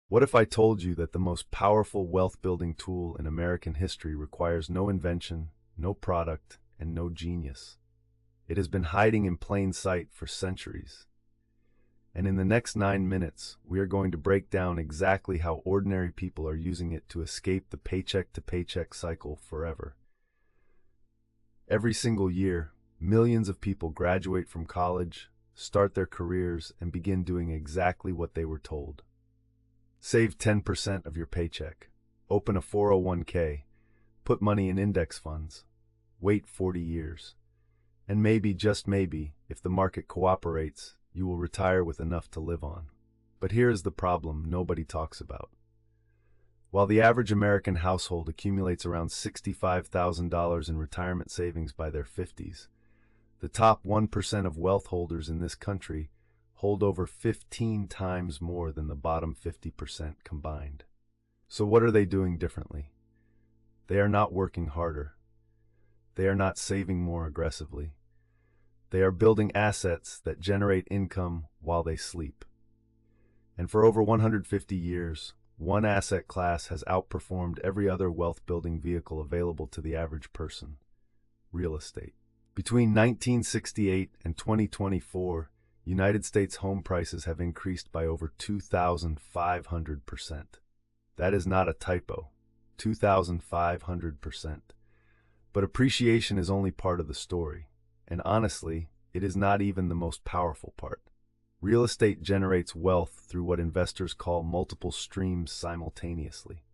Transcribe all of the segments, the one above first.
What if I told you that the most powerful wealth-building tool in American history requires no invention, no product, and no genius? It has been hiding in plain sight for centuries. And in the next 9 minutes, we are going to break down exactly how ordinary people are using it to escape the paycheck-to-paycheck cycle forever. Every single year, millions of people graduate from college, start their careers, and begin doing exactly what they were told. Save 10% of your paycheck. Open a 401k. Put money in index funds. Wait 40 years. And maybe, just maybe, if the market cooperates, you will retire with enough to live on. But here is the problem nobody talks about. While the average American household accumulates around $65,000 in retirement savings by their 50s, the top 1% of wealth holders in this country hold over 15 times more than the bottom 50% combined. So what are they doing differently? They are not working harder. They are not saving more aggressively. They are building assets that generate income while they sleep. And for over 150 years, one asset class has outperformed every other wealth-building vehicle available to the average person: real estate. Between 1968 and 2024, United States home prices have increased by over 2,500%. That is not a typo, 2,500%. But appreciation is only part of the story. And honestly, it is not even the most powerful part. Real estate generates wealth through what investors call multiple streams simultaneously.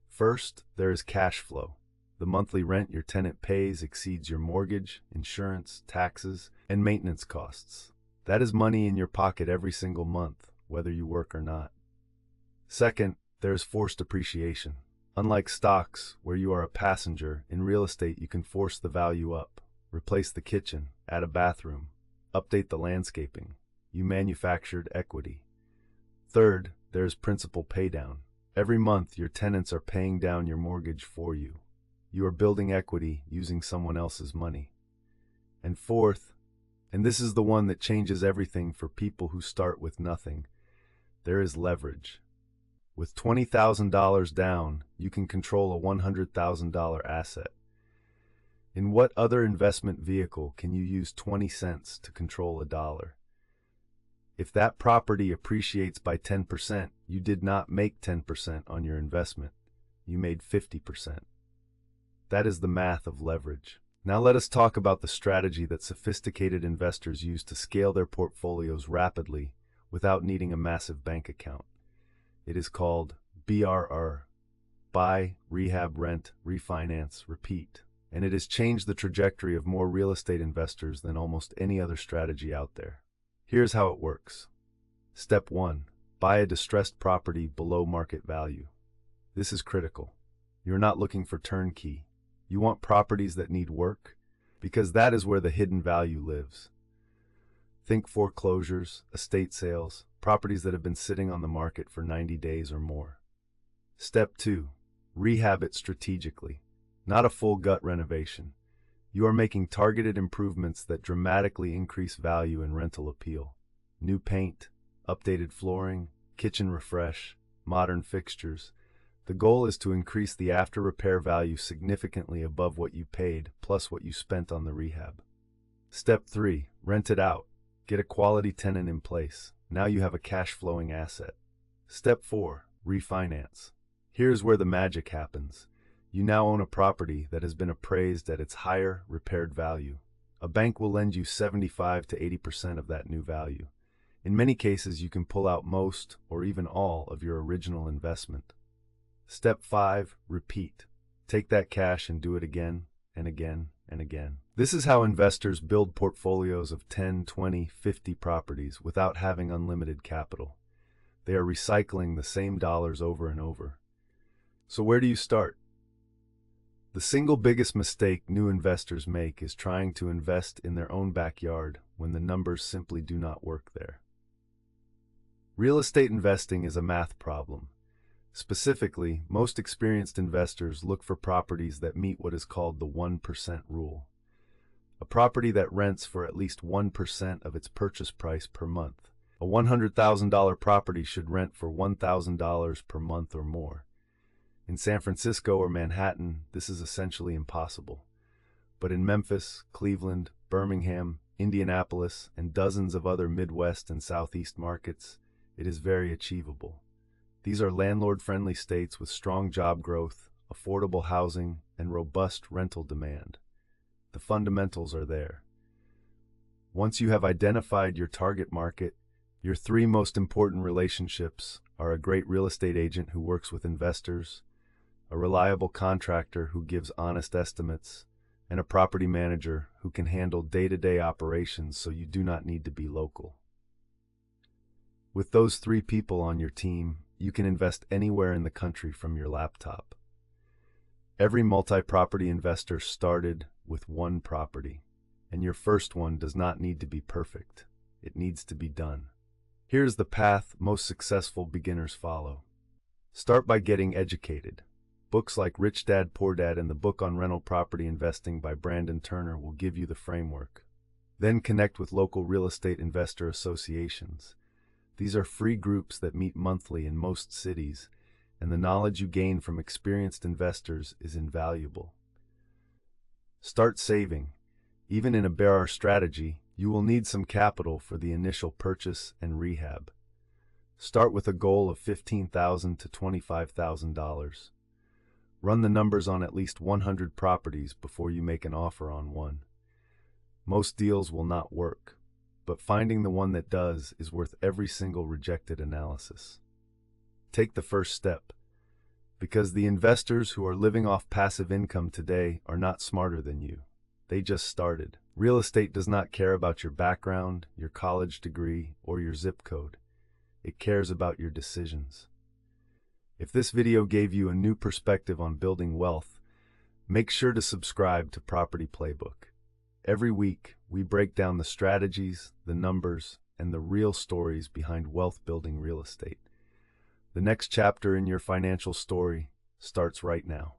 First, there is cash flow. The monthly rent your tenant pays exceeds your mortgage, insurance, taxes, and maintenance costs. That is money in your pocket every single month, whether you work or not. Second, there is forced appreciation. Unlike stocks, where you are a passenger, in real estate you can force the value up. Replace the kitchen, add a bathroom, update the landscaping. You manufactured equity. Third, there is principal paydown. Every month, your tenants are paying down your mortgage for you. You are building equity using someone else's money. And fourth, and this is the one that changes everything for people who start with nothing, there is leverage. With $20,000 down, you can control a $100,000 asset. In what other investment vehicle can you use 20 cents to control a dollar? If that property appreciates by 10%, you did not make 10% on your investment. You made 50%. That is the math of leverage. Now let us talk about the strategy that sophisticated investors use to scale their portfolios rapidly without needing a massive bank account. It is called BRR, buy, rehab, rent, refinance, repeat. And it has changed the trajectory of more real estate investors than almost any other strategy out there. Here's how it works. Step 1. Buy a distressed property below market value. This is critical. You're not looking for turnkey. You want properties that need work, because that is where the hidden value lives. Think foreclosures, estate sales, properties that have been sitting on the market for 90 days or more. Step 2. Rehab it strategically. Not a full gut renovation. You are making targeted improvements that dramatically increase value and rental appeal. New paint, updated flooring, kitchen refresh, modern fixtures. The goal is to increase the after-repair value significantly above what you paid plus what you spent on the rehab. Step 3. Rent it out. Get a quality tenant in place. Now you have a cash-flowing asset. Step 4. Refinance. Here's where the magic happens. You now own a property that has been appraised at its higher repaired value. A bank will lend you 75 to 80% of that new value. In many cases, you can pull out most or even all of your original investment. Step 5. Repeat. Take that cash and do it again and again and again. This is how investors build portfolios of 10, 20, 50 properties without having unlimited capital. They are recycling the same dollars over and over. So where do you start? The single biggest mistake new investors make is trying to invest in their own backyard when the numbers simply do not work there. Real estate investing is a math problem. Specifically, most experienced investors look for properties that meet what is called the 1% rule. A property that rents for at least 1% of its purchase price per month. A $100,000 property should rent for $1,000 per month or more. In San Francisco or Manhattan, this is essentially impossible. But in Memphis, Cleveland, Birmingham, Indianapolis, and dozens of other Midwest and Southeast markets, it is very achievable. These are landlord-friendly states with strong job growth, affordable housing, and robust rental demand. The fundamentals are there. Once you have identified your target market, your three most important relationships are a great real estate agent who works with investors, a reliable contractor who gives honest estimates, and a property manager who can handle day-to-day operations so you do not need to be local. With those three people on your team, you can invest anywhere in the country from your laptop. Every multi-property investor started with one property, and your first one does not need to be perfect. It needs to be done. Here's the path most successful beginners follow. Start by getting educated. Books like Rich Dad, Poor Dad and the book on rental property investing by Brandon Turner will give you the framework. Then connect with local real estate investor associations. These are free groups that meet monthly in most cities, and the knowledge you gain from experienced investors is invaluable. Start saving. Even in a bear strategy, you will need some capital for the initial purchase and rehab. Start with a goal of $15,000 to $25,000. Run the numbers on at least 100 properties before you make an offer on one. Most deals will not work, but finding the one that does is worth every single rejected analysis. Take the first step, because the investors who are living off passive income today are not smarter than you. They just started. Real estate does not care about your background, your college degree, or your zip code. It cares about your decisions. If this video gave you a new perspective on building wealth, make sure to subscribe to Property Playbook. Every week, we break down the strategies, the numbers, and the real stories behind wealth-building real estate. The next chapter in your financial story starts right now.